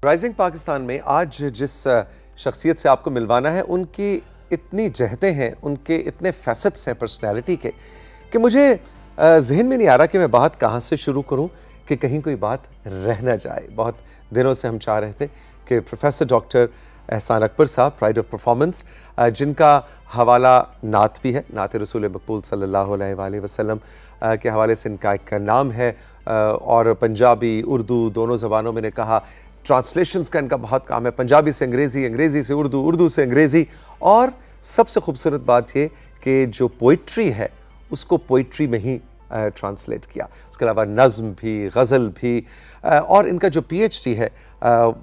Rising Pakistan میں آج جس شخصیت سے آپ کو ملوانا ہے ان کی اتنی جہتیں ہیں، ان کے اتنے فیسٹس ہیں پرسنالٹی کے کہ مجھے ذہن میں نہیں آ رہا کہ میں بات کہاں سے شروع کروں کہ کہیں کوئی بات رہ نہ جائے۔ بہت دنوں سے ہم چاہ رہے تھے کہ پروفیسر ڈاکٹر احسان اکبر صاحب، پرائڈ آف پرفارمنس، جن کا حوالہ نعت بھی ہے، نعت رسول مقبول صلی اللہ علیہ وآلہ وسلم کے حوالے سے ان کا ایک نام ہے، اور پنجابی اردو دونوں زبانوں میں نے کہا ٹرانسلیشنز کا ان کا بہت کام ہے، پنجابی سے انگریزی، انگریزی سے اردو، اردو سے انگریزی، اور سب سے خوبصورت بات یہ کہ جو پوئٹری ہے اس کو پوئٹری میں ہی ٹرانسلیٹ کیا، اس کے علاوہ نظم بھی، غزل بھی، اور ان کا جو پی ایچ ڈی ہے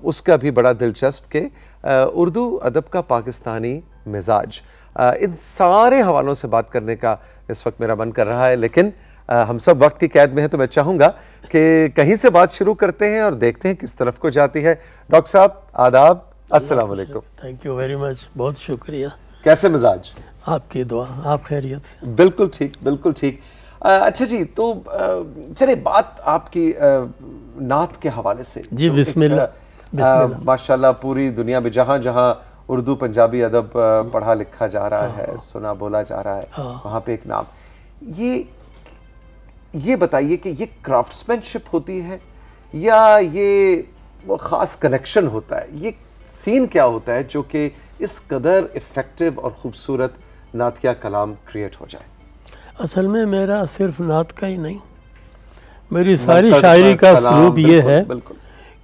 اس کا بھی بڑا دلچسپ کہ اردو ادب کا پاکستانی مزاج۔ ان سارے حوالوں سے بات کرنے کا اس وقت میرا من کر رہا ہے، لیکن ہم سب وقت کی قید میں ہیں، تو میں چاہوں گا کہ کہیں سے بات شروع کرتے ہیں اور دیکھتے ہیں کس طرف کو جاتی ہے۔ ڈاکٹر صاحب آداب، السلام علیکم۔ تھینک یو ویری مچ، بہت شکریہ۔ کیسے مزاج؟ آپ کی دعا، آپ خیریت سے؟ بالکل ٹھیک، بالکل ٹھیک۔ اچھا جی، تو چلے بات آپ کی نعت کے حوالے سے۔ جی بسم اللہ۔ ماشاءاللہ پوری دنیا میں جہاں جہاں اردو پنجابی ادب پڑھا لکھا جا رہا ہے، سنا بولا جا رہا ہے، وہاں پہ ایک نام، یہ بتائیے کہ یہ کرافٹسمین شپ ہوتی ہے یا یہ وہ خاص کنیکشن ہوتا ہے؟ یہ سین کیا ہوتا ہے جو کہ اس قدر افیکٹو اور خوبصورت نعتیہ کلام کریٹ ہو جائے؟ اصل میں میرا صرف نعت کا ہی نہیں، میری ساری شاعری کا سلوک یہ ہے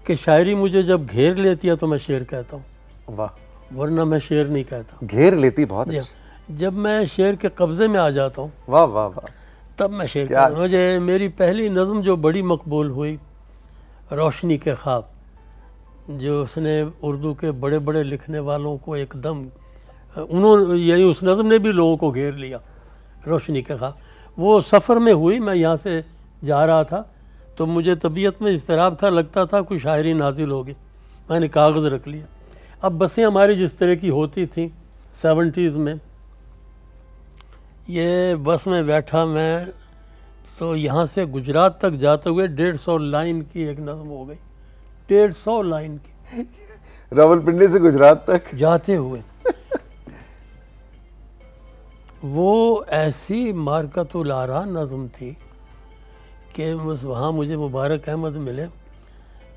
کہ شاعری مجھے جب گھیر لیتی ہے تو میں شعر کہتا ہوں، واہ، ورنہ میں شعر نہیں کہتا۔ گھیر لیتی، بہت اچھا۔ جب میں شعر کے قبضے میں آ جاتا ہوں، واہ واہ واہ، تب میں شعر کہتا ہوں۔ مجھے میری پہلی نظم جو بڑی مقبول ہوئی، روشنی کے خواب، جو اس نے اردو کے بڑے بڑے لکھنے والوں کو ایک دم یعنی اس نظم نے بھی لوگوں کو گھیر لیا، روشنی کے خواب۔ وہ سفر میں ہوئی، میں یہاں سے جا رہا تھا تو مجھے طبیعت میں اضطراب تھا، لگتا تھا کوئی شاعری نازل ہوگی، میں نے کاغذ رکھ لیا۔ اب بسیں ہماری جس طرح کی ہوتی تھیں 70s میں، یہ بس میں بیٹھا میں تو یہاں سے گجرات تک جاتے ہوئے 150 لائن کی ایک نظم ہو گئی، 150 لائن کی، راولپنڈی سے گجرات تک جاتے ہوئے۔ وہ ایسی مارکت الآرا نظم تھی کہ وہاں مجھے مبارک احمد ملے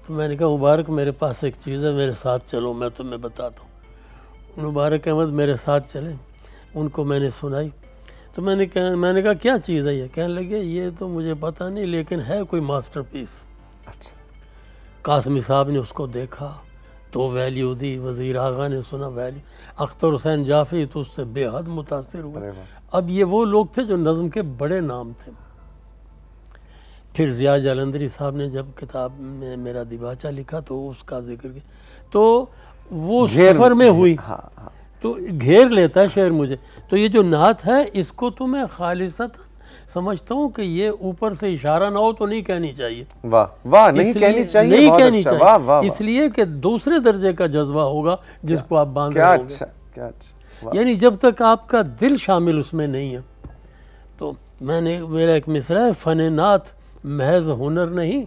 تو میں نے کہا مبارک میرے پاس ایک چیز ہے، میرے ساتھ چلو، میں تمہیں بتاتا ہوں۔ مبارک احمد میرے ساتھ چلے، ان کو میں نے سنائی تو میں نے کہا کیا چیز ہے یہ؟ کہنے لگے یہ تو مجھے پتہ نہیں لیکن ہے کوئی ماسٹر پیس۔ اچھا۔ قاسمی صاحب نے اس کو دیکھا تو ویلیو دی، وزیر آغا نے سنا ویلیو، اختر حسین جعفری تو اس سے بے حد متاثر ہوئے۔ اب یہ وہ لوگ تھے جو نظم کے بڑے نام تھے۔ پھر ضیاء جالندھری صاحب نے جب کتاب میں میرا دیباچہ لکھا تو اس کا ذکر کیا، تو وہ سفر میں ہوئی تو گھیر لیتا ہے شعر مجھے۔ تو یہ جو نعت ہے اس کو تو میں خالصت سمجھتا ہوں کہ یہ اوپر سے اشارہ نہ ہو تو نہیں کہنی چاہیے۔ واہ واہ، نہیں کہنی چاہیے، نہیں کہنی چاہیے، اس لیے کہ دوسرے درجے کا جذبہ ہوگا جس کو آپ باندھ رہے ہوں گے۔ کیا اچھا، یعنی جب تک آپ کا دل شامل اس میں نہیں ہے۔ تو میرا ایک مصرع ہے، فن نعت محض ہنر نہیں،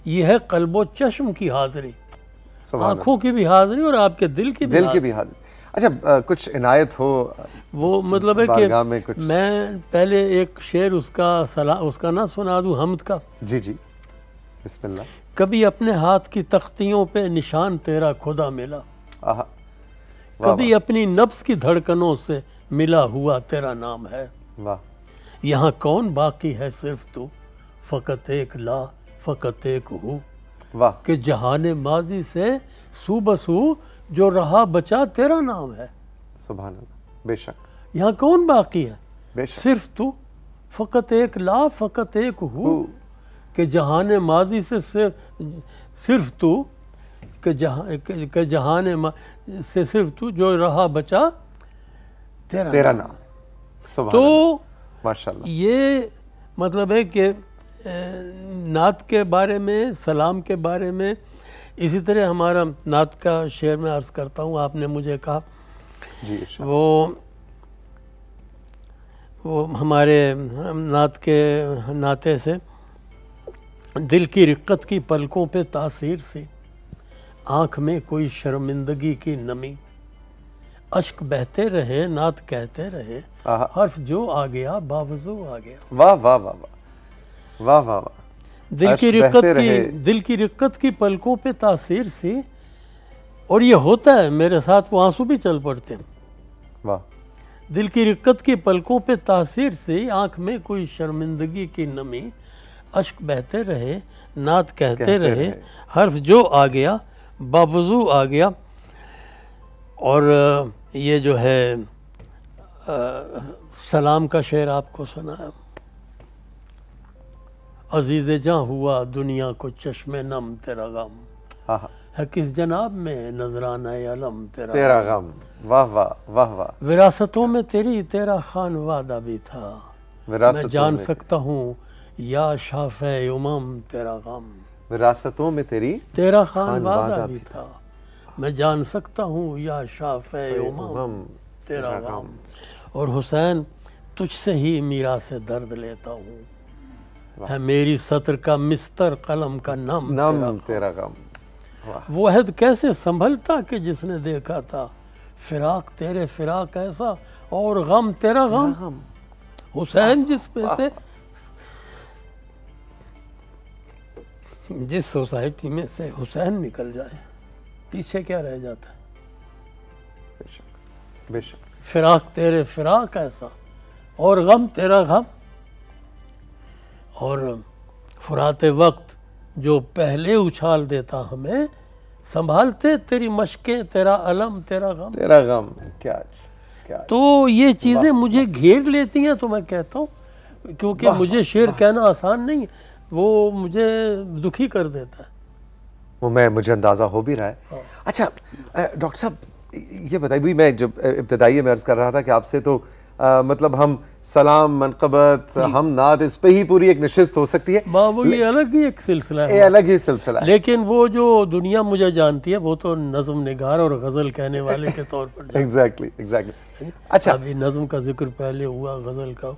یہ ہے قلب و چشم کی حاضری، آنکھوں کی بھی حاضری اور آپ کے دل کی بھی حاضری۔ اچھا، کچھ عنایت ہو وہ مطلب ہے کہ میں پہلے ایک شعر اس کا نہ سنا دوں، حمد کا۔ جی جی، بسم اللہ۔ کبھی اپنے ہاتھ کی تختیوں پہ نشان تیرا خدا ملا، کبھی اپنی نفس کی دھڑکنوں سے ملا ہوا تیرا نام ہے، یہاں کون باقی ہے صرف تو، فقط ایک لا فقط ایک ہو، کہ جہان ماضی سے سو بسو جو رہا بچا تیرا نام ہے۔ سبحان اللہ، بے شک، یہاں کون باقی ہے بے شک، صرف تو، فقط ایک لا فقط ایک ہو، کہ جہان ماضی سے صرف تو، کہ جہان سے صرف تو جو رہا بچا تیرا نام۔ تو ماشاءاللہ، یہ مطلب ہے کہ نعت کے بارے میں، سلام کے بارے میں، اسی طرح ہمارا نعت کا شعر میں عرض کرتا ہوں۔ آپ نے مجھے کہا وہ ہمارے نعت کے نعتے سے، دل کی رقت کی پلکوں پہ تاثیر سی، آنکھ میں کوئی شرمندگی کی نمی، اشک بہتے رہے نعت کہتے رہے، حرف جو آ گیا باوضو آ گیا۔ واہ واہ واہ واہ واہ واہ واہ۔ دل کی رقت کی پلکوں پہ تاثیر سی، اور یہ ہوتا ہے میرے ساتھ، وہ آنسو بھی چل پڑتے ہیں۔ واہ۔ دل کی رقت کی پلکوں پہ تاثیر سی، آنکھ میں کوئی شرمندگی کی نمی، اشک بہتے رہے نعت کہتے رہے، حرف جو آ گیا باوضو آ گیا۔ اور یہ جو ہے سلام کا شعر آپ کو سنایا، عزیز جاں ہوا دنیا کو چشم نم تیرا غم، ہے کس جناب میں نذرانہ علم تیرا غم۔ واہ واہ واہ واہ۔ وراثتوں میں تیرا خان وعدہ بھی تھا، میں جان سکتا ہوں یا شافع امم تیرا غم۔ وراثتوں میں تیرا خان وعدہ بھی تھا، میں جان سکتا ہوں یا شافع امم تیرا غم۔ اور حسین تجھ سے ہی میراث درد لیتا ہوں، ہے میری سطر کا مستر قلم کا نم تیرا غم۔ وہ عہد کیسے سنبھلتا کہ جس نے دیکھا تھا، فراق تیرے فراق ایسا اور غم تیرا غم۔ حسین جس سوسائٹی میں سے حسین نکل جائے پیچھے کیا رہ جاتا ہے؟ بے شک۔ فراق تیرے فراق ایسا اور غم تیرا غم۔ اور فرات وقت جو پہلے اچھال دیتا ہمیں، سنبھالتے تیری مشقیں تیرا علم تیرا غم۔ تیرا غم کیا تو یہ چیزیں مجھے گھیر لیتی ہیں، تو میں کہتا ہوں کیونکہ مجھے شعر کہنا آسان نہیں ہے، وہ مجھے دکھی کر دیتا ہے۔ وہ مجھے اندازہ ہو بھی رہا ہے۔ اچھا ڈاکٹر صاحب یہ بتائیے، میں جب ابتدائی میں عرض کر رہا تھا کہ آپ سے تو مطلب ہم سلام منقبت ہم نعت اس پہ ہی پوری ایک نشست ہو سکتی ہے، وہ یہ الگ ہی ایک سلسلہ ہے، الگ ہی سلسلہ ہے، لیکن وہ جو دنیا مجھے جانتی ہے وہ تو نظم نگار اور غزل کہنے والے کے طور پر ایگزیکٹلی۔ اچھا ابھی نظم کا ذکر پہلے ہوا، غزل کا،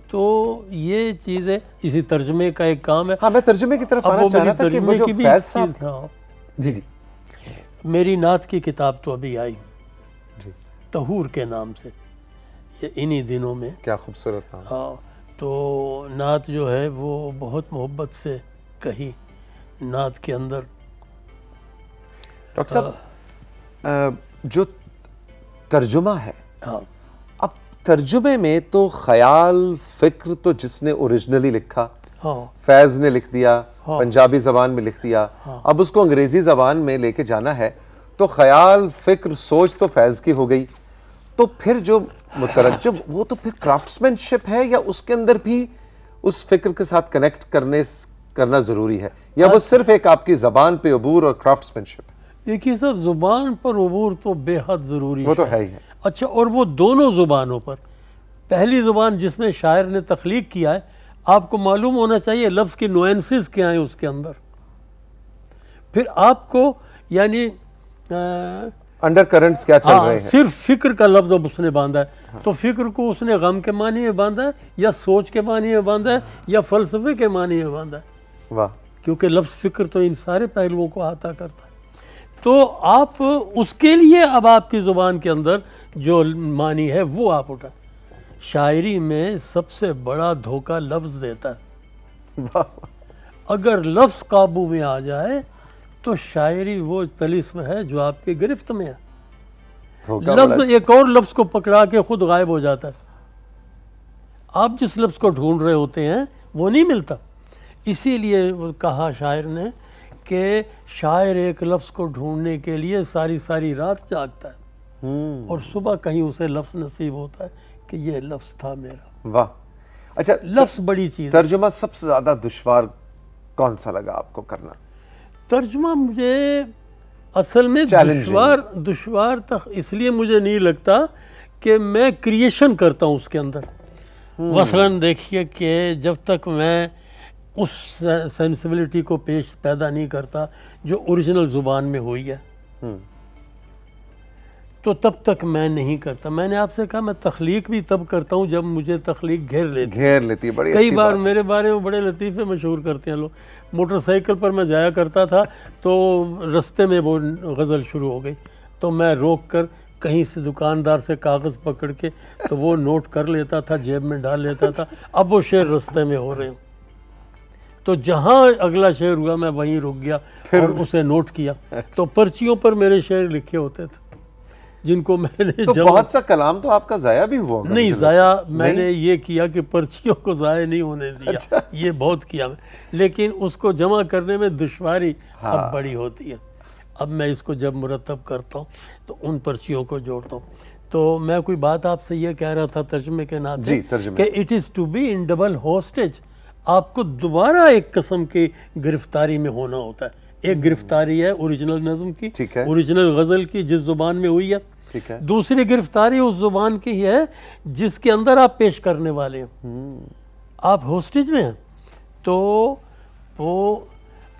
تو یہ چیزیں اسی ترجمے کا ایک کام ہے۔ ہاں میں ترجمے کی طرف آنا چاہ رہا تھا کہ وہ جو فیض صاحب، جی میری نعت کی کتاب تو ابھی آئی طہور کے نام سے، یہ انہی دنوں میں۔ کیا خوبصورت نام۔ ہاں تو نعت جو ہے وہ بہت محبت سے کہی، نعت کے اندر ڈاکٹر صاحب جو ترجمہ ہے، اب ترجمے میں تو خیال فکر تو جس نے اوریجنلی لکھا فیض نے لکھ دیا، پنجابی زبان میں لکھ دیا، اب اس کو انگریزی زبان میں لے کے جانا ہے تو خیال فکر سوچ تو فیض کی ہو گئی، تو پھر جو مترجم وہ تو پھر کرافٹسمین شپ ہے، یا اس کے اندر بھی اس فکر کے ساتھ کنیکٹ کرنا ضروری ہے، یا وہ صرف ایک آپ کی زبان پہ عبور اور کرافٹسمین شپ؟ دیکھیے صاحب، زبان پر عبور تو بے حد ضروری ہے، وہ تو ہے ہی ہے۔ اچھا، اور وہ دونوں زبانوں پر، پہلی زبان جس میں شاعر نے تخلیق کیا ہے، آپ کو معلوم ہونا چاہیے لفظ کی نوئنسز کیا ہیں اس کے اندر، پھر آپ کو یعنی انڈر کرنٹس کیا چل رہے ہیں۔ صرف فکر کا لفظ اب اس نے باندھا ہے، تو فکر کو اس نے غم کے معنی میں باندھا ہے، یا سوچ کے معنی میں باندھا ہے، یا فلسفے کے معنی میں باندھا ہے، واہ، کیونکہ لفظ فکر تو ان سارے پہلوؤں کو احاطہ کرتا ہے۔ تو آپ اس کے لیے اب آپ کی زبان کے اندر جو معنی ہے وہ آپ اٹھائیں۔ شاعری میں سب سے بڑا دھوکہ لفظ دیتا ہے، اگر لفظ قابو میں آ جائے تو شاعری وہ طلسم ہے جو آپ کی گرفت میں ہے، لفظ ایک اور لفظ کو پکڑا کے خود غائب ہو جاتا ہے، آپ جس لفظ کو ڈھونڈ رہے ہوتے ہیں وہ نہیں ملتا۔ اسی لیے کہا شاعر نے کہ شاعر ایک لفظ کو ڈھونڈنے کے لیے ساری رات جاگتا ہے، اور صبح کہیں اسے لفظ نصیب ہوتا ہے کہ یہ لفظ تھا میرا۔ واہ، اچھا لفظ بڑی چیز ہے۔ ترجمہ سب سے زیادہ دشوار کون سا لگا آپ کو کرنا؟ ترجمہ مجھے اصل میں دشوار تک اس لیے مجھے نہیں لگتا کہ میں کریشن کرتا ہوں اس کے اندر۔ مثلاً دیکھیے کہ جب تک میں اس سینسبلٹی کو پیدا نہیں کرتا جو اوریجنل زبان میں ہوئی ہے، تو تب تک میں نہیں کرتا. میں نے آپ سے کہا میں تخلیق بھی تب کرتا ہوں جب مجھے تخلیق گھیر لیتی ہے. بڑی کئی بار میرے بارے میں بڑے لطیفے مشہور کرتے ہیں لوگ. موٹر سائیکل پر میں جایا کرتا تھا تو رستے میں وہ غزل شروع ہو گئی تو میں روک کر کہیں سے دکاندار سے کاغذ پکڑ کے تو وہ نوٹ کر لیتا تھا, جیب میں ڈال لیتا تھا. اب وہ شعر رستے میں ہو رہے ہیں تو جہاں اگلا شعر ہوا میں وہیں رک گیا اور اسے نوٹ کیا. تو پرچیوں پر میرے شعر لکھے ہوتے تھے جن کو میں نے تو بہت سا کلام تو آپ کا ضائع بھی ہوا ہوگا. نہیں, ضائع میں نے یہ کیا کہ پرچیوں کو ضائع نہیں ہونے دیا. یہ بہت کیا میں, لیکن اس کو جمع کرنے میں دشواری اب بڑی ہوتی ہے. اب میں اس کو جب مرتب کرتا ہوں تو ان پرچیوں کو جوڑتا ہوں. تو میں کوئی بات آپ سے یہ کہہ رہا تھا ترجمے کے ناطے کہ it is to be in double hostage. آپ کو دوبارہ ایک قسم کی گرفتاری میں ہونا ہوتا ہے. ایک گرفتاری ہے اوریجنل نظم کی, اوریجنل غزل کی جس زبان میں ہوئی ہے. دوسری گرفتاری اس زبان کی ہے جس کے اندر آپ پیش کرنے والے ہیں. آپ ہوسٹیج میں ہیں تو وہ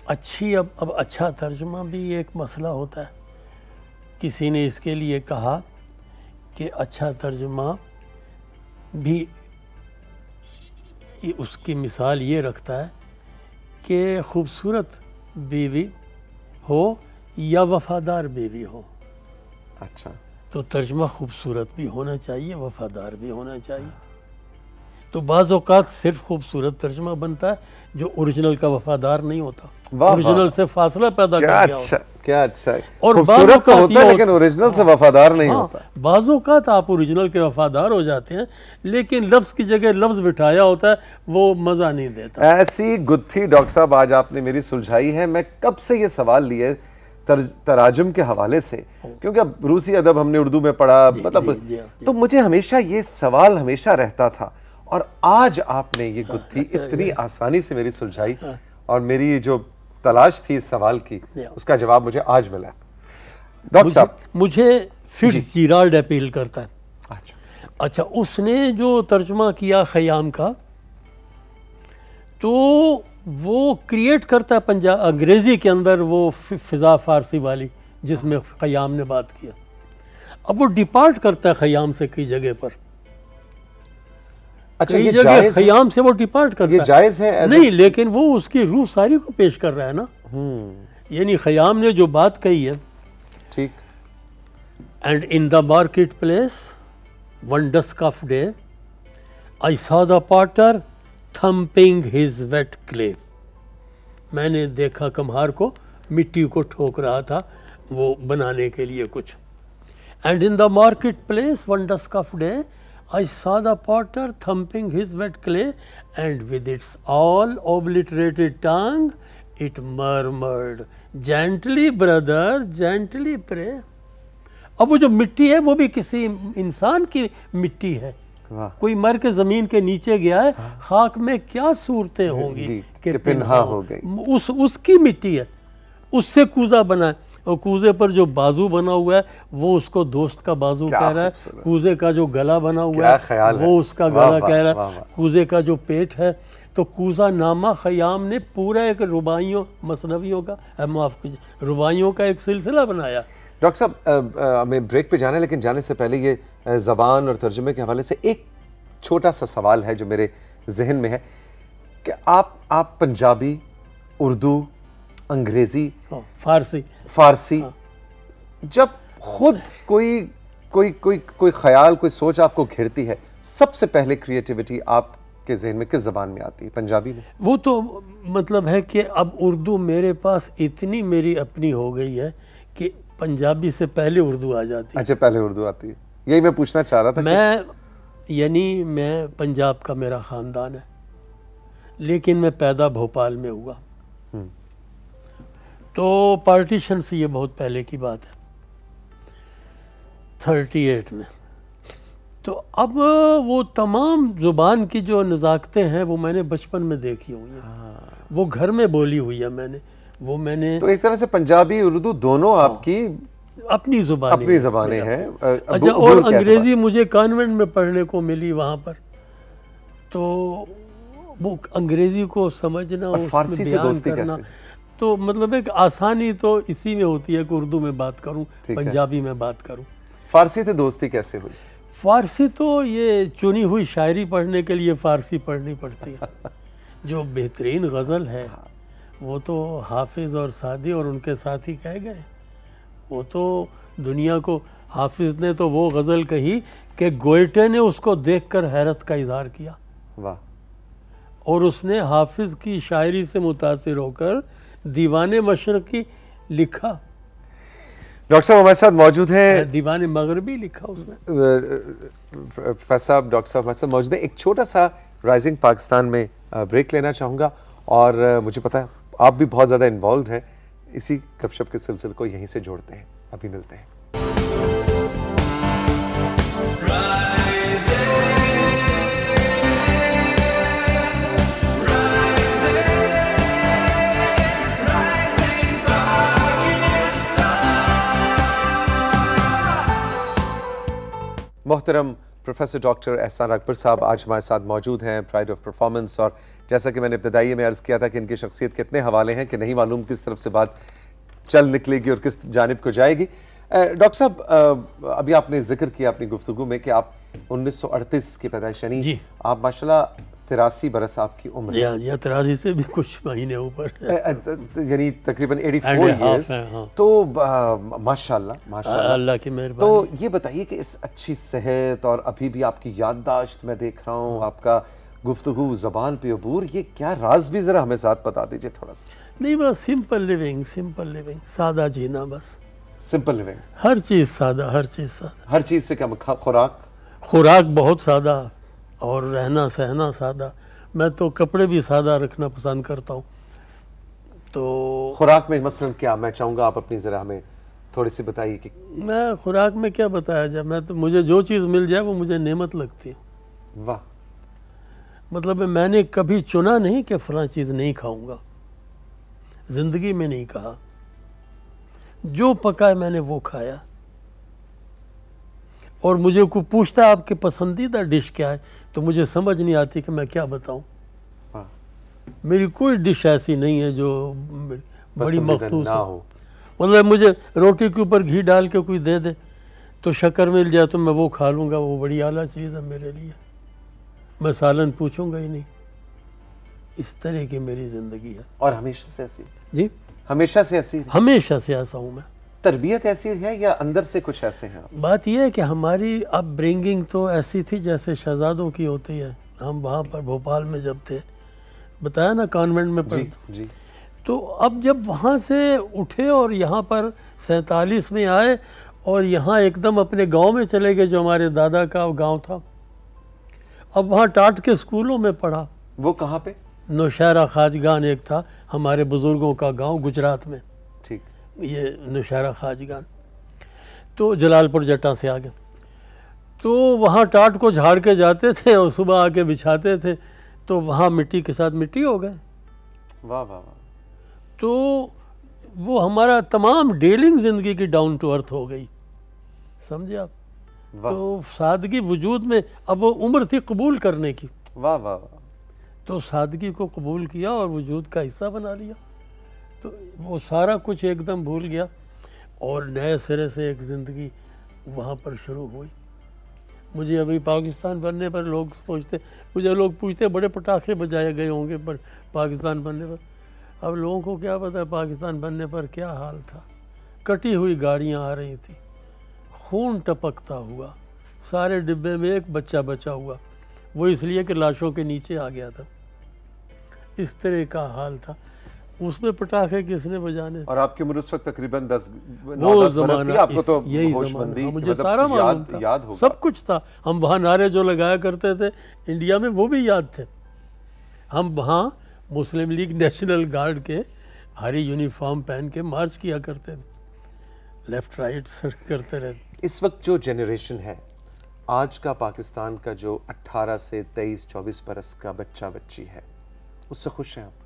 اچھی اب اچھا ترجمہ بھی ایک مسئلہ ہوتا ہے. کسی نے اس کے لیے کہا کہ اچھا ترجمہ بھی اس کی مثال یہ رکھتا ہے کہ خوبصورت بیوی ہو یا وفادار بیوی ہو. اچھا, تو ترجمہ خوبصورت بھی ہونا چاہیے, وفادار بھی ہونا چاہیے. تو بعض اوقات صرف خوبصورت ترجمہ بنتا ہے جو اوریجنل کا وفادار نہیں ہوتا, اوریجنل سے فاصلہ پیدا کر دیا ہوتا. کیا اچھا, اور خوبصورت تو ہوتا ہے لیکن اوریجنل سے وفادار نہیں ہوتا. بعض اوقات آپ اوریجنل کے وفادار ہو جاتے ہیں لیکن لفظ کی جگہ لفظ بٹھایا ہوتا ہے, وہ مزہ نہیں دیتا. ایسی گتھی ڈاکٹر صاحب آج آپ نے میری سلجھائی ہے. میں کب سے یہ سوال لیے تراجم کے حوالے سے, کیونکہ اب روسی ادب ہم نے اردو میں پڑھا, مطلب تو مجھے ہمیشہ یہ سوال ہمیشہ رہتا تھا, اور آج آپ نے یہ گتھی اتنی آسانی سے میری سلجھائی, اور میری جو تلاش تھی اس سوال کی اس کا جواب مجھے آج ملا. ڈاکٹر صاحب مجھے فٹز جیرالڈ اپیل کرتا ہے. اچھا, اس نے جو ترجمہ کیا خیام کا تو وہ کریٹ کرتا ہے انگریزی کے اندر وہ فضا فارسی والی جس میں خیام نے بات کیا. اب وہ ڈپارٹ کرتا ہے خیام سے کئی جگہ پر. اچھا, کئی جگہ خیام سے وہ ڈپارٹ کرتا ہے. یہ جائز ہے نہیں, لیکن وہ اس کی روح ساری کو پیش کر رہا ہے نا. یعنی خیام نے جو بات کہی ہے, ٹھیک, and in the market place one dusk of day I saw the potter thumping his wet clay. میں نے دیکھا کمہار کو مٹی کو ٹھوک رہا تھا وہ بنانے کے لیے کچھ. And in the market place one dusk of day I saw the potter thumping his wet clay, and with its all obliterated tongue, it murmured, "Gently, brother, gently pray." اب وہ جو مٹی ہے وہ بھی کسی انسان کی مٹی ہے. کوئی مر کے زمین کے نیچے گیا ہے, خاک میں کیا صورتیں ہوں گی کہ پنہا ہو گئی. اس کی مٹی ہے, اس سے کوزہ بنا ہے. اور کوزے پر جو بازو بنا ہوا ہے وہ اس کو دوست کا بازو کہہ رہا ہے. کوزے کا جو گلا بنا ہوا ہے وہ اس کا گلا کہہ رہا ہے. کوزے کا جو پیٹ ہے, تو کوزہ نامہ خیام نے پورا ایک رباعیوں مثنویوں کا معاف کیجیے رباعیوں کا ایک سلسلہ بنایا. ڈاکٹر صاحب ہمیں بریک پہ جانا ہے, لیکن جانے سے پہلے یہ زبان اور ترجمے کے حوالے سے ایک چھوٹا سا سوال ہے جو میرے ذہن میں ہے کہ آپ پنجابی, اردو, انگریزی, فارسی, جب خود کوئی خیال, کوئی سوچ آپ کو گھیرتی ہے, سب سے پہلے کریٹیوٹی آپ کے ذہن میں کس زبان میں آتی ہے؟ پنجابی میں؟ وہ تو مطلب ہے کہ اب اردو میرے پاس اتنی میری اپنی ہو گئی ہے کہ پنجابی سے پہلے اردو آ جاتی ہے. اچھا, پہلے اردو آتی ہے, یہی میں پوچھنا چاہ رہا تھا. میں پنجاب کا میرا خاندان ہے, لیکن میں پیدا بھوپال میں ہوا. تو پارٹیشن سے یہ بہت پہلے کی بات ہے, 38 میں. تو اب وہ تمام زبان کی جو نزاکتیں ہیں وہ میں نے بچپن میں دیکھی ہوئی ہیں, وہ گھر میں بولی ہوئی ہے میں نے. تو ایک طرح سے پنجابی اردو دونوں آپ کی اپنی زبانیں ہیں. اچھا, اور انگریزی مجھے کانوینٹ میں پڑھنے کو ملی وہاں پر, تو وہ انگریزی کو سمجھنا اور فارسی سے دوستی کیسے؟ تو مطلب ایک آسانی تو اسی میں ہوتی ہے کہ اردو میں بات کروں, پنجابی میں بات کروں. فارسی سے دوستی کیسے ہوئی؟ فارسی تو یہ چنی ہوئی شاعری پڑھنے کے لیے فارسی پڑھنی پڑتی ہے. جو بہترین غزل ہے وہ تو حافظ اور سعدی اور ان کے ساتھی کہہ گئے. وہ تو دنیا کو، حافظ نے تو وہ غزل کہی کہ گوئٹے نے اس کو دیکھ کر حیرت کا اظہار کیا. واہ. اور اس نے حافظ کی شاعری سے متاثر ہو کر دیوان مشرقی لکھا. ڈاکٹر صاحب ہمارے ساتھ موجود ہیں، دیوان مغربی لکھا اس نے. پروفیسر صاحب، ڈاکٹر صاحب ہمارے ساتھ موجود ہیں. ایک چھوٹا سا رائزنگ پاکستان میں بریک لینا چاہوں گا، اور مجھے پتا ہے آپ بھی بہت زیادہ انوالوڈ ہیں. اسی گپ شپ کے سلسلے کو یہیں سے جوڑتے ہیں. ابھی ملتے ہیں. محترم پروفیسر ڈاکٹر احسان اکبر صاحب آج ہمارے ساتھ موجود ہیں، پرائڈ آف پرفارمنس. اور جیسا کہ میں نے ابتدائی میں عرض کیا تھا کہ ان کی شخصیت کے اتنے حوالے ہیں کہ نہیں معلوم کس طرف سے بات چل نکلے گی اور کس جانب کو جائے گی. ڈاکٹر صاحب ابھی آپ نے ذکر کیا اپنی گفتگو میں کہ آپ 1938 کی پیدائش، یعنی آپ ماشاءاللہ 83 برس آپ کی عمر ہے. یا 83 سے بھی کچھ مہینے اوپر، یعنی تقریباً 84 ایئرز. تو ماشاءاللہ ماشاءاللہ اللہ کی مہربانی. تو یہ بتائیے کہ اس اچھی صحت اور ابھی بھی آپ کی یادداشت میں دیکھ رہا ہوں، آپ کا گفتگو، زبان پہ عبور، یہ کیا راز بھی ذرا ہمیں ساتھ بتا دیجئے تھوڑا سا. نہیں، بس سمپل لیونگ، سادہ جینا بس. سمپل لیونگ، ہر چیز سادہ، ہر چیز سادہ. ہر چیز سے کم. خوراک بہت سادہ اور رہنا سہنا سادہ. میں تو کپڑے بھی سادہ رکھنا پسند کرتا ہوں. تو خوراک میں مثلا کیا؟ میں چاہوں گا آپ اپنی ذرا ہمیں تھوڑی سی بتائیے کہ میں خوراک میں کیا بتایا جائے. میں تو مجھے جو چیز مل جائے وہ مجھے نعمت لگتی ہے. واہ. مطلب میں نے کبھی چنا نہیں کہ فلاں چیز نہیں کھاؤں گا. زندگی میں نہیں کہا. جو پکا ہے میں نے وہ کھایا. اور مجھے کوئی پوچھتا ہے آپ کے پسندیدہ ڈش کیا ہے تو مجھے سمجھ نہیں آتی کہ میں کیا بتاؤں. میری کوئی ڈش ایسی نہیں ہے جو بڑی مخصوص ہو. مطلب مجھے روٹی کے اوپر گھی ڈال کے کوئی دے دے تو شکر مل جائے تو میں وہ کھا لوں گا، وہ بڑی اعلیٰ چیز ہے میرے لیے. میں سالن پوچھوں گا ہی نہیں. اس طرح کی میری زندگی ہے. اور ہمیشہ سے ایسی؟ جی ہمیشہ سے ایسی؟ ہمیشہ سے ایسا ہوں میں. تربیت ایسی ہے یا اندر سے کچھ ایسے ہیں؟ بات یہ ہے کہ ہماری اپ برنگنگ تو ایسی تھی جیسے شہزادوں کی ہوتی ہے. ہم وہاں پر بھوپال میں جب تھے، بتایا نا کانوینٹ میں پڑھتے. جی. تو اب جب وہاں سے اٹھے اور یہاں پر 47 میں آئے اور یہاں ایک دم اپنے گاؤں میں چلے گئے جو ہمارے دادا کا گاؤں تھا. اب وہاں ٹاٹ کے اسکولوں میں پڑھا. وہ کہاں پہ؟ نوشہرہ خواجگان ایک تھا ہمارے بزرگوں کا گاؤں گجرات میں. ٹھیک. یہ نوشہرہ خواجگان تو جلال پور جٹا سے آگے. تو وہاں ٹاٹ کو جھاڑ کے جاتے تھے اور صبح آ کے بچھاتے تھے تو وہاں مٹی کے ساتھ مٹی ہو گئے. واہ واہ واہ. تو وہ ہمارا تمام ڈیلنگ زندگی کی ڈاؤن ٹو ارتھ ہو گئی. سمجھے آپ؟ تو سادگی وجود میں، اب وہ عمر تھی قبول کرنے کی. واہ واہ واہ. تو سادگی کو قبول کیا اور وجود کا حصہ بنا لیا. تو وہ سارا کچھ ایک دم بھول گیا اور نئے سرے سے ایک زندگی وہاں پر شروع ہوئی. مجھے ابھی پاکستان بننے پر لوگ پوچھتے بڑے پٹاخے بجائے گئے ہوں گے پر پاکستان بننے پر. اب لوگوں کو کیا پتہ ہے پاکستان بننے پر کیا حال تھا. کٹی ہوئی گاڑیاں آ رہی تھیں، خون ٹپکتا ہوا، سارے ڈبے میں ایک بچہ بچا ہوا، وہ اس لیے کہ لاشوں کے نیچے آ گیا تھا. اس طرح کا حال تھا. اس میں پٹاخے کس نے بجانے؟ اور آپ کی عمر اس وقت تقریباً 10 وہ زمانہ، آپ کو تو یہی ہوش زمانہ مندی مجھے سارا معلوم تھا، یاد ہوگا، سب کچھ تھا. ہم وہاں نعرے جو لگایا کرتے تھے انڈیا میں وہ بھی یاد تھے. ہم وہاں مسلم لیگ نیشنل گارڈ کے ہری یونیفارم پہن کے مارچ کیا کرتے تھے، لیفٹ رائٹ سرچ کرتے رہتے. اس وقت جو جنریشن ہے آج کا پاکستان کا، جو 18 سے 23-24 برس کا بچہ بچی ہے، اس سے خوش ہیں آپ؟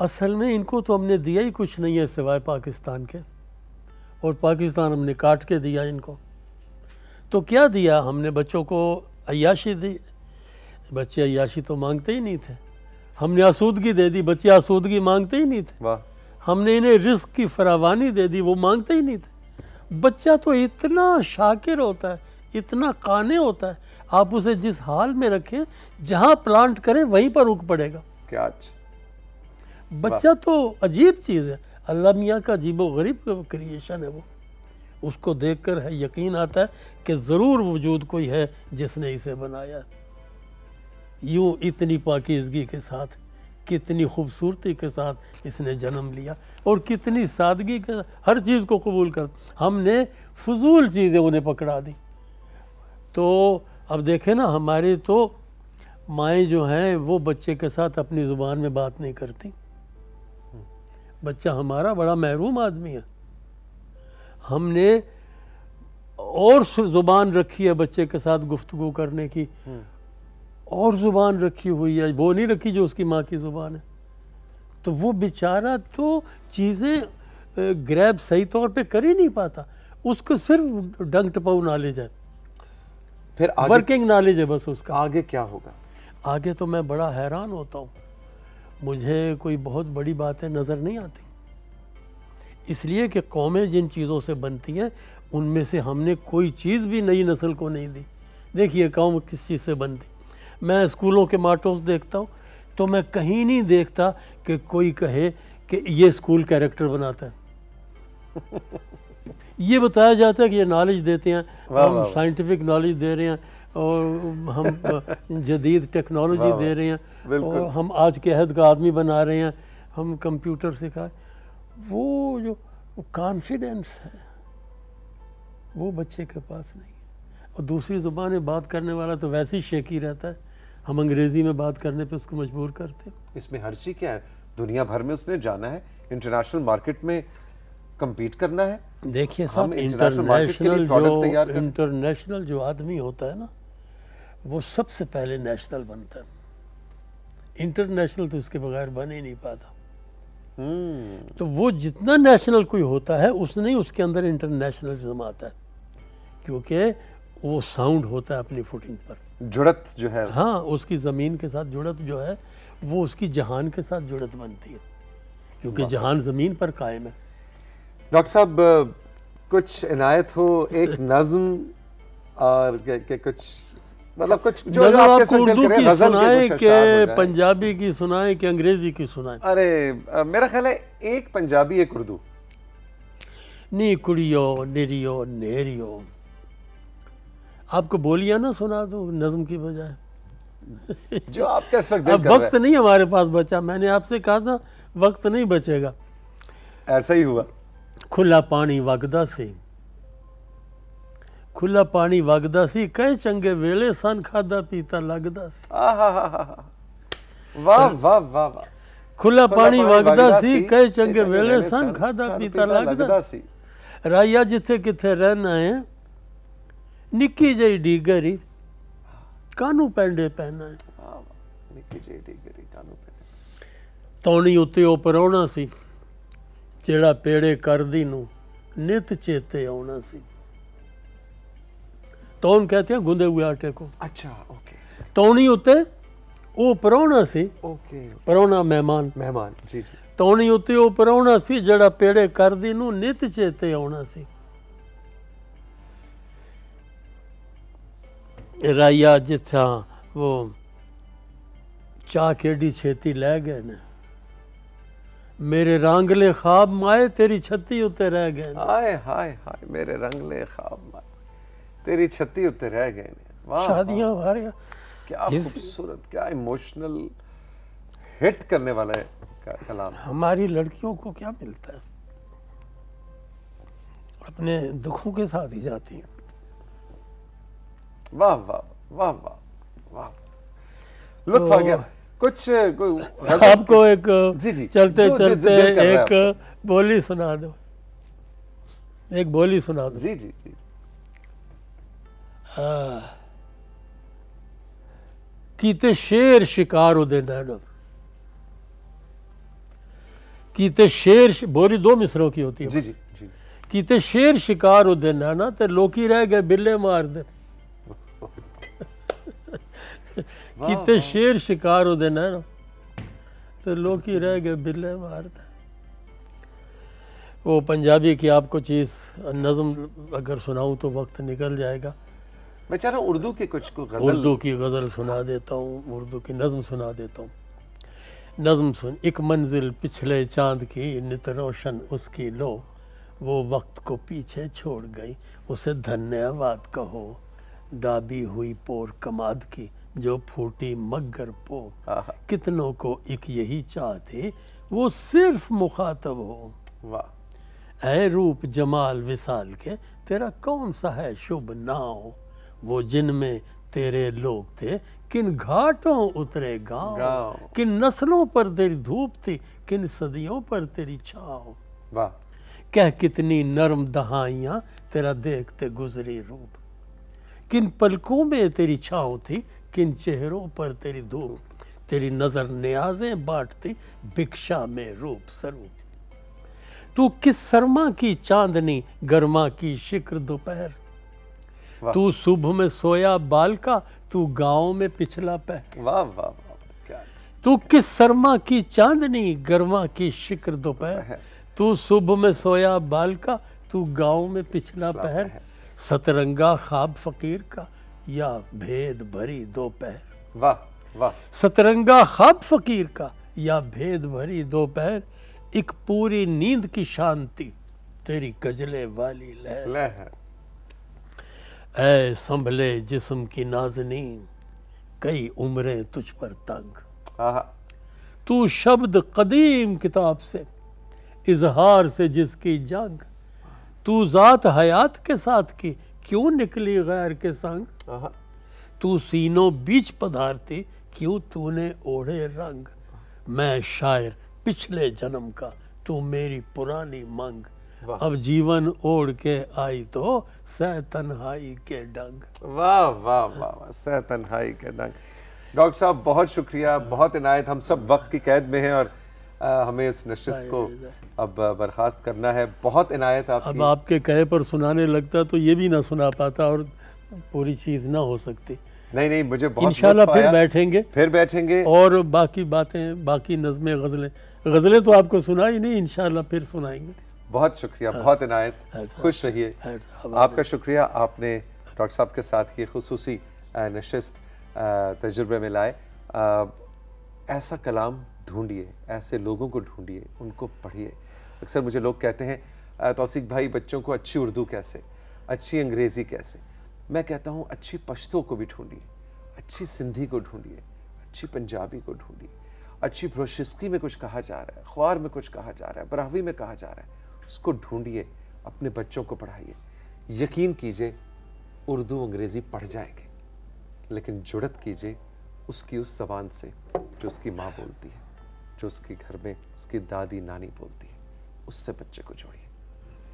اصل میں ان کو تو ہم نے دیا ہی کچھ نہیں ہے سوائے پاکستان کے، اور پاکستان ہم نے کاٹ کے دیا ان کو. تو کیا دیا ہم نے؟ بچوں کو عیاشی دی. بچے عیاشی تو مانگتے ہی نہیں تھے. ہم نے آسودگی دے دی، بچے آسودگی مانگتے ہی نہیں تھے. واہ. ہم نے انہیں رزق کی فراوانی دے دی، وہ مانگتے ہی نہیں تھے. بچہ تو اتنا شاکر ہوتا ہے، اتنا قانع ہوتا ہے، آپ اسے جس حال میں رکھیں، جہاں پلانٹ کریں وہیں پر رک پڑے گا. کیا اچھا. بچہ تو عجیب چیز ہے، اللہ میاں کا عجیب و غریب کریشن ہے وہ. اس کو دیکھ کر یقین آتا ہے کہ ضرور وجود کوئی ہے جس نے اسے بنایا. یوں اتنی پاکیزگی کے ساتھ، کتنی خوبصورتی کے ساتھ اس نے جنم لیا، اور کتنی سادگی کے ساتھ ہر چیز کو قبول کر. ہم نے فضول چیزیں انہیں پکڑا دی. تو اب دیکھیں نا، ہماری تو مائیں جو ہیں وہ بچے کے ساتھ اپنی زبان میں بات نہیں کرتی. بچہ ہمارا بڑا محروم آدمی ہے. ہم نے اور زبان رکھی ہے بچے کے ساتھ گفتگو کرنے کی، اور زبان رکھی ہوئی ہے، وہ نہیں رکھی جو اس کی ماں کی زبان ہے. تو وہ بیچارہ تو چیزیں گریب صحیح طور پہ کر ہی نہیں پاتا. اس کو صرف ڈنگ ٹپاؤ نالج ہے، پھر ورکنگ نالج ہے بس اس کا. آگے کیا ہوگا؟ آگے تو میں بڑا حیران ہوتا ہوں. مجھے کوئی بہت بڑی باتیں نظر نہیں آتی، اس لیے کہ قومیں جن چیزوں سے بنتی ہیں ان میں سے ہم نے کوئی چیز بھی نئی نسل کو نہیں دی. دیکھیے قوم کس چیز سے بنتی. میں اسکولوں کے ماٹوز دیکھتا ہوں تو میں کہیں نہیں دیکھتا کہ کوئی کہے کہ یہ اسکول کیریکٹر بناتا ہے. یہ بتایا جاتا ہے کہ یہ نالج دیتے ہیں، ہم سائنٹیفک نالج دے رہے ہیں، اور ہم جدید ٹیکنالوجی دے رہے ہیں، اور ہم آج کے عہد کا آدمی بنا رہے ہیں، ہم کمپیوٹر سکھائے. وہ جو کانفیڈنس ہے وہ بچے کے پاس نہیں ہے. اور دوسری زبانیں بات کرنے والا تو ویسے ہی شیکی رہتا ہے. ہم انگریزی میں بات کرنے پہ اس کو مجبور کرتے ہیں. اس میں حرجی کیا ہے؟ دنیا بھر میں اس نے جانا ہے، انٹرنیشنل مارکیٹ میں کمپیٹ کرنا ہے. دیکھیے صاحب، انٹرنیشنل جو آدمی ہوتا ہے نا وہ سب سے پہلے نیشنل بنتا ہے. انٹرنیشنل تو اس کے بغیر بن ہی نہیں پاتا. تو وہ جتنا نیشنل کوئی ہوتا ہے اس نے اس کے اندر انٹرنیشنلزم آتا ہے، کیونکہ وہ ساؤنڈ ہوتا ہے اپنی فوٹنگ پر. جڑت جو ہے، ہاں، اس کی زمین کے ساتھ جڑت جو ہے وہ اس کی جہان کے ساتھ جڑت بنتی ہے، کیونکہ جہان زمین پر قائم ہے. ڈاکٹر صاحب کچھ عنایت ہو ایک نظم اور کہ کچھ مطلب کچھ جو آپ کو اردو کی سنائیں کہ پنجابی کی سنائیں کہ انگریزی کی سنائیں؟ ارے میرا خیال ہے ایک پنجابی ایک اردو. نی کڑیو نریو نیریو. آپ کو بولیاں نہ سنا دو نظم کی بجائے؟ جو آپ کا اس وقت اب وقت نہیں ہمارے پاس بچا. میں نے آپ سے کہا تھا وقت نہیں بچے گا. ایسا ہی ہوا. کھلا پانی وگدا سی، کھلا پانی وگدا سی، کئی چنگے ویلے سن کھادا پیتا لگدا سی. واہ واہ واہ. کھلا پانی وگدا سی، کئی چنگے ویلے سن کھادا پیتا لگدا سی. رائیا جتھے کتھے رہنا ہے، نکی جئی ڈیگری کانو پینڈے پہنا ہے. تونی اتے او پرونا سی، جیڑا پیڑے کردی نو نت چیتے آنا سی. تون کہتے ہیں گندے ہوئے آٹے کو. اچھا اوکے. تونی اتے او پرونا سی، پرونا مہمان، مہمان جی جی. تونی اتے او پرونا سی، جیڑا پیڑے کردی نو نت چیتے آنا سی. رائیا جتھا وہ چاہ کیڈی چھیتی لے گئے نے، میرے رنگلے خواب مائے تیری چھتی اتے رہ گئے. ہائے ہائے ہائے، میرے رنگلے خواب مائے تیری چھتی اتے رہ گئے. شادیاں ہمارے کیا خوبصورت، کیا ایموشنل ہٹ کرنے والا ہے کلام. ہماری لڑکیوں کو کیا ملتا ہے؟ اپنے دکھوں کے ساتھ ہی جاتی ہیں. واہ واہ واہ واہ واہ، لطف آ گیا. کچھ آپ کو ایک چلتے چلتے ایک بولی سنا دو، ایک بولی سنا دو. جی جی جی. کیتے شیر شکار ہو دے نیڑو، کیتے شیر، بولی دو مصروں کی ہوتی ہے. جی جی جی. کیتے شیر شکار ہو دے نینا تے لوکی رہ گئے بلے مار دے. کیتے شیر شکار ہو دے نینا تے لوکی رہ گئے بلے مار دے. وہ پنجابی کی آپ کو چیز نظم اگر سناؤں تو وقت نکل جائے گا. میں چاہ رہا ہوں اردو کی کچھ کو غزل. اردو کی غزل سنا دیتا ہوں, اردو کی نظم سنا دیتا ہوں. نظم سن. ایک منزل پچھلے چاند کی نت روشن اس کی لو, وہ وقت کو پیچھے چھوڑ گئی اسے دھنیہ واد کہو. دابی ہوئی پور کماد کی جو پھوٹی مگر پو, کتنوں کو ایک یہی چاہتی وہ صرف مخاطب ہو. واہ. اے روپ جمال وصال کے تیرا کون سا ہے شبھ ناؤ, وہ جن میں تیرے لوگ تھے کن گھاٹوں اترے گاؤں, کن نسلوں پر تیری دھوپ تھی کن صدیوں پر تیری چھاؤ. واہ. کہہ کتنی نرم دہائیاں تیرا دیکھتے گزری روپ, کن پلکوں میں تیری چھاؤں تھی کن چہروں پر تیری دھوپ. تیری نظر نیازیں بانٹتی بکشا میں روپ سروپ. تو کس سرما کی چاندنی گرما کی شکر دوپہر, تو صبح میں سویا بال کا تو گاؤں میں پچھلا پہر. واہ واہ واہ. تو کس سرما کی چاندنی گرما کی شکر دوپہر, تو صبح میں سویا بال کا تو گاؤں میں پچھلا پہر. سترنگا خواب فقیر کا یا بھید بھری دوپہر. واہ واہ. سترنگا خواب فقیر کا یا بھید بھری دوپہر, ایک پوری نیند کی شانتی تیری کجلے والی لہر. اے سنبھلے جسم کی نازنین کئی عمریں تجھ پر تنگ, تو شبد قدیم کتاب سے اظہار سے جس کی جنگ, تو ذات حیات کے ساتھ کی کیوں نکلی غیر کے سنگ. تو سینوں بیچ پدھارتی کیوں تو نے اوڑھے رنگ, میں شاعر پچھلے جنم کا تو میری پرانی منگ, اب جیون اوڑھ کے آئی تو سہ تنہائی کے ڈنگ. واہ واہ واہ. سہ تنہائی کے ڈنگ. ڈاکٹر صاحب بہت شکریہ, بہت عنایت. ہم سب وقت کی قید میں ہیں اور ہمیں اس نشست کو اب برخاست کرنا ہے. بہت عنایت آپ کی. اب آپ کے کہے پر سنانے لگتا تو یہ بھی نہ سنا پاتا اور پوری چیز نہ ہو سکتی. نہیں مجھے بہت انشاءاللہ پھر بیٹھیں گے اور باقی باتیں, باقی نظمیں, غزلیں تو آپ کو سنا ہی نہیں, انشاءاللہ پھر سنائیں گے. بہت شکریہ, بہت عنایت. خوش رہیے. آپ کا شکریہ, آپ نے ڈاکٹر صاحب کے ساتھ یہ خصوصی نشست تجربے میں لائے. ایسا کلام ڈھونڈیے, ایسے لوگوں کو ڈھونڈیے, ان کو پڑھیے. اکثر مجھے لوگ کہتے ہیں توثیق بھائی بچوں کو اچھی اردو کیسے, اچھی انگریزی کیسے. میں کہتا ہوں اچھی پشتو کو بھی ڈھونڈیے, اچھی سندھی کو ڈھونڈیے, اچھی پنجابی کو ڈھونڈیے. اچھی بروشسکی میں کچھ کہا جا رہا ہے, خوار میں کچھ کہا جا رہا ہے, براہوی میں کہا جا رہا ہے, اس کو ڈھونڈیے, اپنے بچوں کو پڑھائیے. یقین کیجئے اردو انگریزی پڑھ جائیں گے, لیکن جرت کیجئے اس کی اس زبان سے جو اس کی ماں بولتی ہے, جو اس کے گھر میں اس کی دادی نانی بولتی ہے, اس سے بچے کو جوڑیے.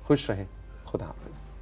خوش رہیں. خدا حافظ.